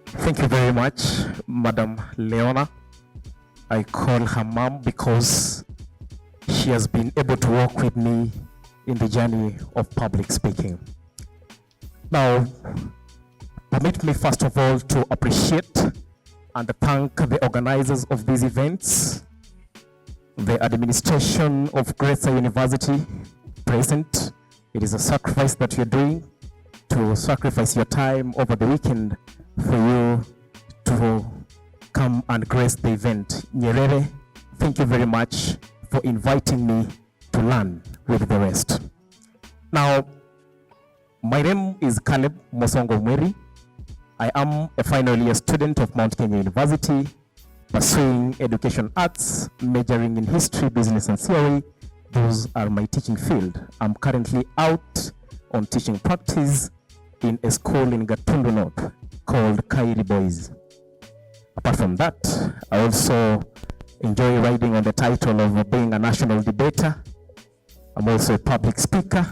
Thank you very much, Madam Leona. I call her mom because she has been able to work with me in the journey of public speaking. Now, permit me first of all to appreciate and thank the organizers of these events, the administration of Grazer University present. It is a sacrifice that you're doing to sacrifice your time over the weekend for you to come and grace the event. Nyerere, thank you very much for inviting me to learn with the rest. Now, my name is Caleb Mosongo Mweri. I am a final year student of Mount Kenya University, pursuing education arts, majoring in history, business, and theory. Those are my teaching field. I'm currently out on teaching practice in a school in Gatundu North called Kairi Boys. Apart from that, I also enjoy riding on the title of being a national debater. I'm also a public speaker.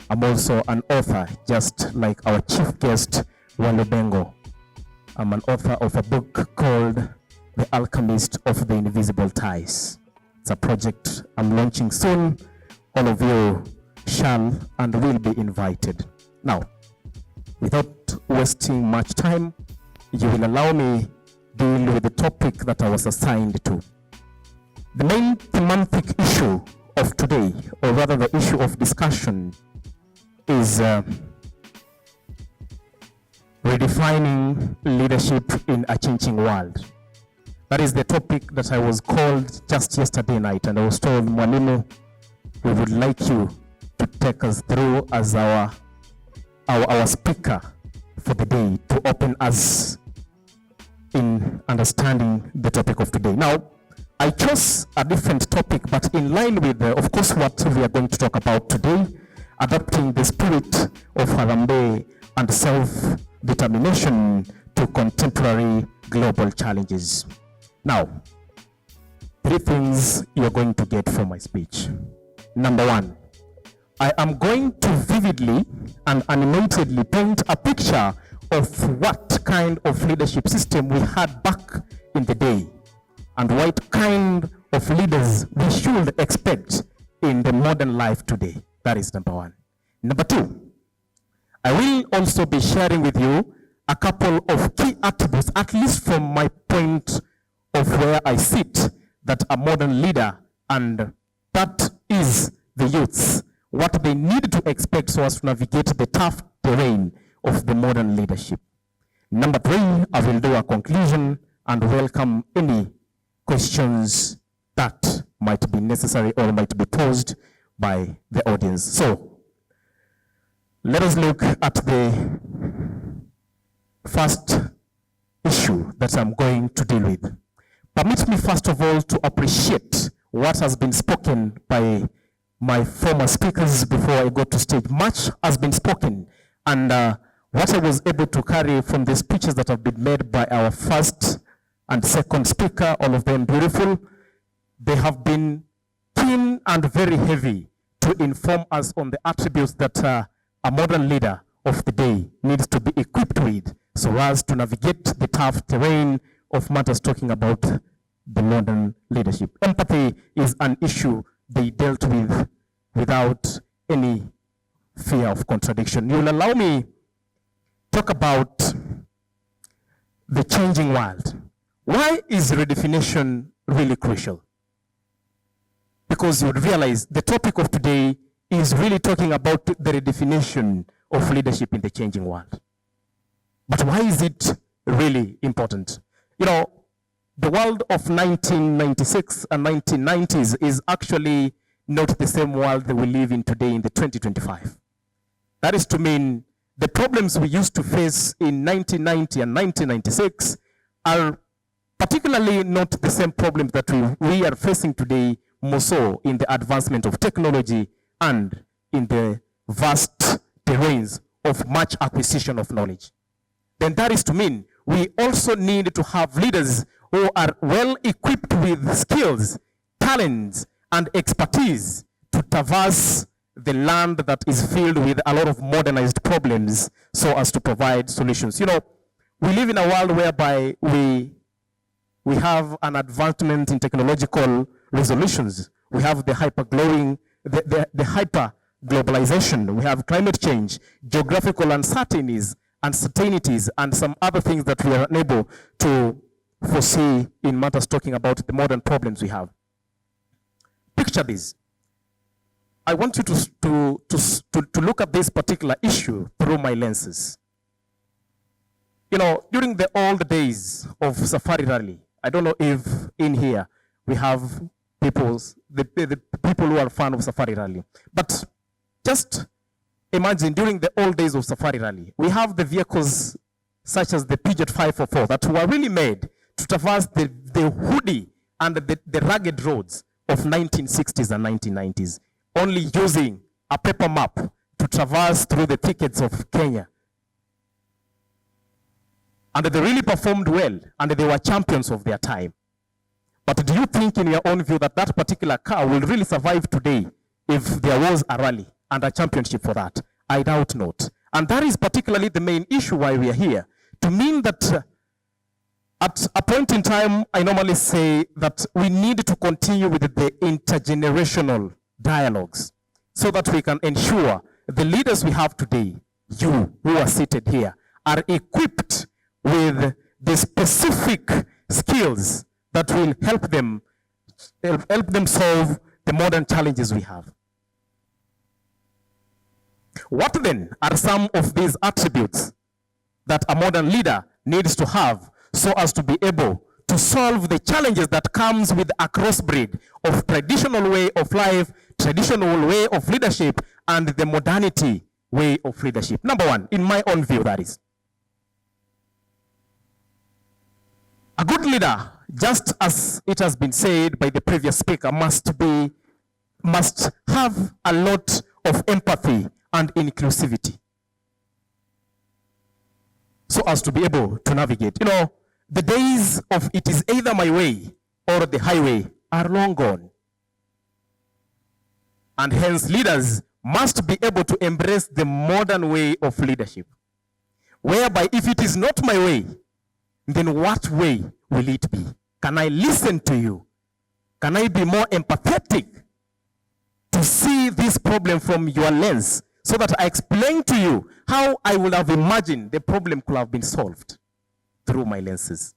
I'm also an author, just like our chief guest, Wale Bengo. I'm an author of a book called The Alchemist of the Invisible Ties. It's a project I'm launching soon. All of you shall and will be invited. Now, without wasting much time, you will allow me deal with the topic that I was assigned to. The main thematic issue of today, or rather the issue of discussion, is redefining leadership in a changing world. That is the topic that I was called just yesterday night, and I was told, Mwalimu, we would like you to take us through as our speaker for the day, to open us in understanding the topic of today. Now, I chose a different topic, but in line with, of course, what we are going to talk about today, adapting the spirit of Harambee and self-determination to contemporary global challenges. Now, 3 things you're going to get from my speech. Number 1, I am going to vividly and animatedly paint a picture of what kind of leadership system we had back in the day and what kind of leaders we should expect in the modern life today. That is number 1. Number 2, I will also be sharing with you a couple of key attributes, at least from my point of where I sit, that a modern leader, and that is the youths, what they need to expect so as to navigate the tough terrain of the modern leadership. Number 3, I will do a conclusion and welcome any questions that might be necessary or might be posed by the audience. So, let us look at the first issue that I'm going to deal with. Permit me first of all to appreciate what has been spoken by my former speakers before I go to stage. Much has been spoken, and what I was able to carry from the speeches that have been made by our first and second speaker, all of them beautiful, they have been keen and very heavy to inform us on the attributes that a modern leader of the day needs to be equipped with so as to navigate the tough terrain of matters talking about the modern leadership. Empathy is an issue they dealt with without any fear of contradiction. You will allow me talk about the changing world. Why is redefinition really crucial? Because you would realize the topic of today is really talking about the redefinition of leadership in the changing world. But why is it really important? You know, the world of 1996 and 1990s is actually not the same world that we live in today in the 2025. That is to mean the problems we used to face in 1990 and 1996 are particularly not the same problems that we are facing today, more so in the advancement of technology and in the vast terrains of much acquisition of knowledge. Then that is to mean we also need to have leaders who are well equipped with skills, talents, and expertise to traverse the land that is filled with a lot of modernized problems so as to provide solutions. You know, We live in a world whereby we have an advancement in technological resolutions. We have the hyper globalization. We have climate change, geographical uncertainties, and some other things that we are unable to foresee in matters talking about the modern problems we have. Picture this. I want you to look at this particular issue through my lenses. You know, during the old days of Safari Rally, I don't know if in here we have the people who are fan of Safari Rally, but just imagine during the old days of Safari Rally, we have the vehicles such as the Peugeot 544 that were really made to traverse the woody and the rugged roads of 1960s and 1990s, only using a paper map to traverse through the thickets of Kenya. And they really performed well, and they were champions of their time. But do you think in your own view that that particular car will really survive today if there was a rally and a championship for that? I doubt not. And that is particularly the main issue why we are here. To mean that at a point in time, I normally say that we need to continue with the intergenerational dialogues so that we can ensure the leaders we have today, you who are seated here, are equipped with the specific skills that will help them solve the modern challenges we have. What then are some of these attributes that a modern leader needs to have so as to be able to solve the challenges that comes with a crossbreed of traditional way of life, traditional way of leadership, and the modernity way of leadership? Number one, in my own view, that is, a good leader, just as it has been said by the previous speaker, must have a lot of empathy and inclusivity so as to be able to navigate. You know, the days of it is either my way or the highway are long gone. And hence leaders must be able to embrace the modern way of leadership, whereby if it is not my way, then what way will it be? Can I listen to you? Can I be more empathetic to see this problem from your lens so that I explain to you how I would have imagined the problem could have been solved through my lenses?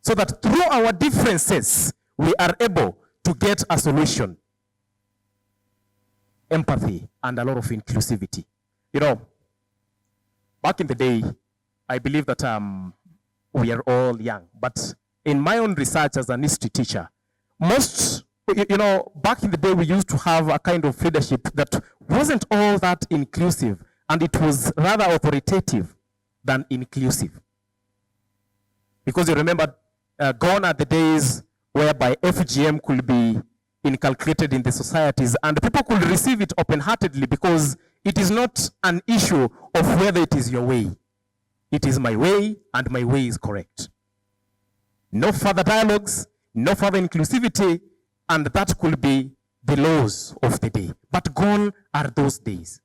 So that through our differences, we are able to get a solution. Empathy and a lot of inclusivity. You know, back in the day, I believe that we are all young, but in my own research as an history teacher, back in the day we used to have a kind of leadership that wasn't all that inclusive, and it was rather authoritative than inclusive. Because you remember, gone are the days whereby FGM could be inculcated in the societies and people could receive it open-heartedly because it is not an issue of whether it is your way. It is my way, and my way is correct. No further dialogues, no further inclusivity, and that could be the laws of the day. But gone are those days.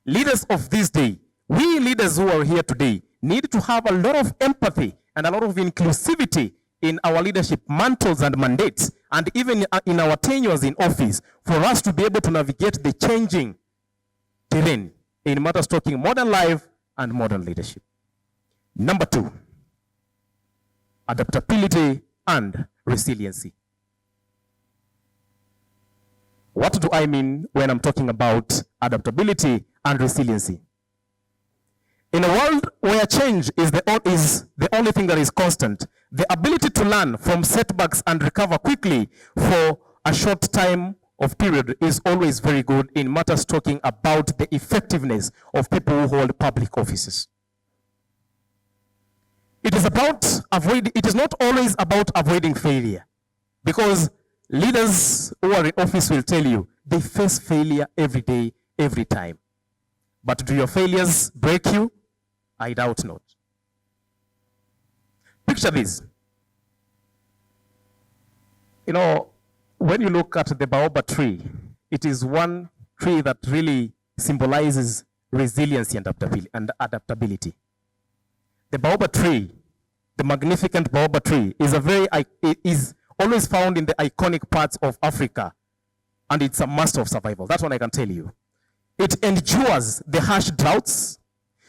Leaders of this day, we leaders who are here today, need to have a lot of empathy and a lot of inclusivity in our leadership mantles and mandates, and even in our tenures in office, for us to be able to navigate the changing terrain in matters talking modern life and modern leadership. Number two, adaptability and resiliency. What do I mean when I'm talking about adaptability and resiliency? In a world where change is the only thing that is constant, the ability to learn from setbacks and recover quickly for a short time of period is always very good in matters talking about the effectiveness of people who hold public offices. It is not always about avoiding failure, because leaders who are in office will tell you they face failure every day, every time. But do your failures break you? I doubt not. Picture this. You know, when you look at the baobab tree, it is one tree that really symbolizes resiliency and adaptability. The baobab tree, the magnificent baobab tree, is always found in the iconic parts of Africa, and it's a master of survival. That's what I can tell you. It endures the harsh droughts,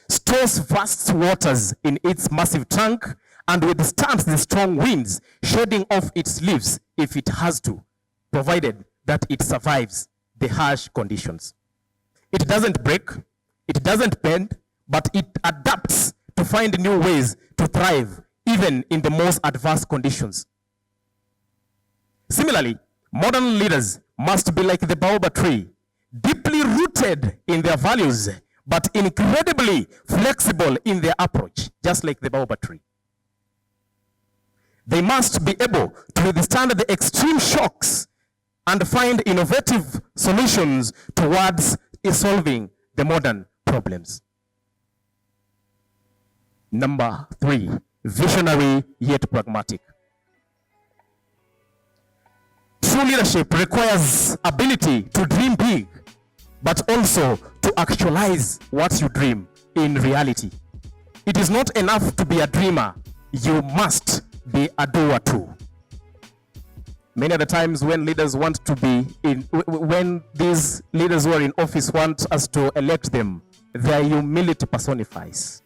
stores vast waters in its massive trunk, and withstands the strong winds, shedding off its leaves if it has to, provided that it survives the harsh conditions. It doesn't break, it doesn't bend, but it adapts to find new ways to thrive, even in the most adverse conditions. Similarly, modern leaders must be like the baobab tree, deeply rooted in their values, but incredibly flexible in their approach, just like the baobab tree. They must be able to withstand the extreme shocks and find innovative solutions towards solving the modern problems. Number 3, visionary yet pragmatic. True leadership requires ability to dream big, but also to actualize what you dream in reality. It is not enough to be a dreamer, you must be a doer too. Many of the times when leaders want to be when these leaders who are in office want us to elect them, their humility personifies.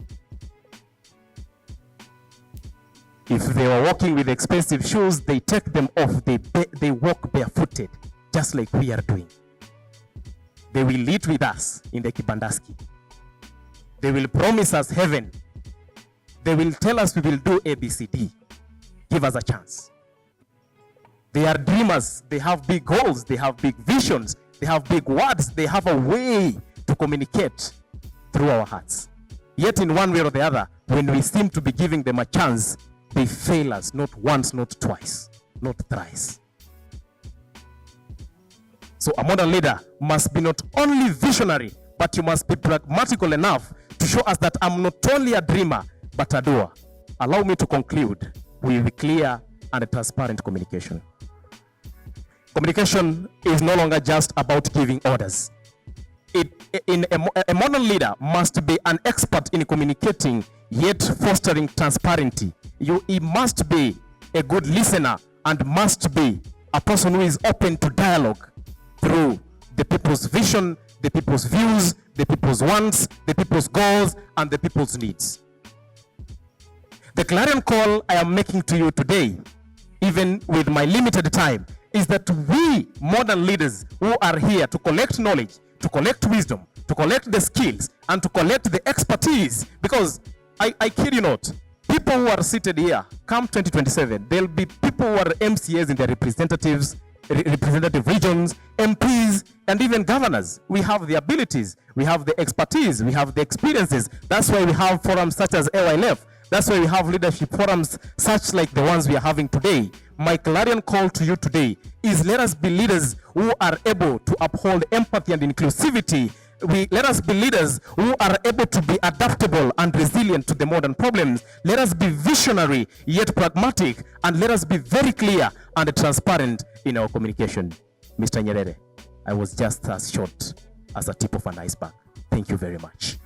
If they are walking with expensive shoes, they take them off, they walk barefooted, just like we are doing. They will eat with us in the Kibandaski. They will promise us heaven. They will tell us we will do ABCD. Give us a chance. They are dreamers. They have big goals. They have big visions. They have big words. They have a way to communicate through our hearts. Yet in one way or the other, when we seem to be giving them a chance, they fail us, not once, not twice, not thrice. So a modern leader must be not only visionary, but you must be pragmatical enough to show us that I'm not only a dreamer, but a doer. Allow me to conclude with clear and transparent communication. Communication is no longer just about giving orders. A modern leader must be an expert in communicating, yet fostering transparency. He must be a good listener and must be a person who is open to dialogue through the people's vision, the people's views, the people's wants, the people's goals, and the people's needs. The clarion call I am making to you today, even with my limited time, is that we modern leaders who are here to collect knowledge, to collect wisdom, to collect the skills, and to collect the expertise, because I kid you not, people who are seated here, come 2027, there'll be people who are MCAs in their representative regions, MPs, and even governors. We have the abilities, we have the expertise, we have the experiences. That's why we have forums such as AYLF. That's why we have leadership forums such like the ones we are having today. My clarion call to you today is, let us be leaders who are able to uphold empathy and inclusivity. Let us be leaders who are able to be adaptable and resilient to the modern problems. Let us be visionary yet pragmatic, and let us be very clear and transparent in our communication. Mr. Nyerere, I was just as short as a tip of an iceberg. Thank you very much.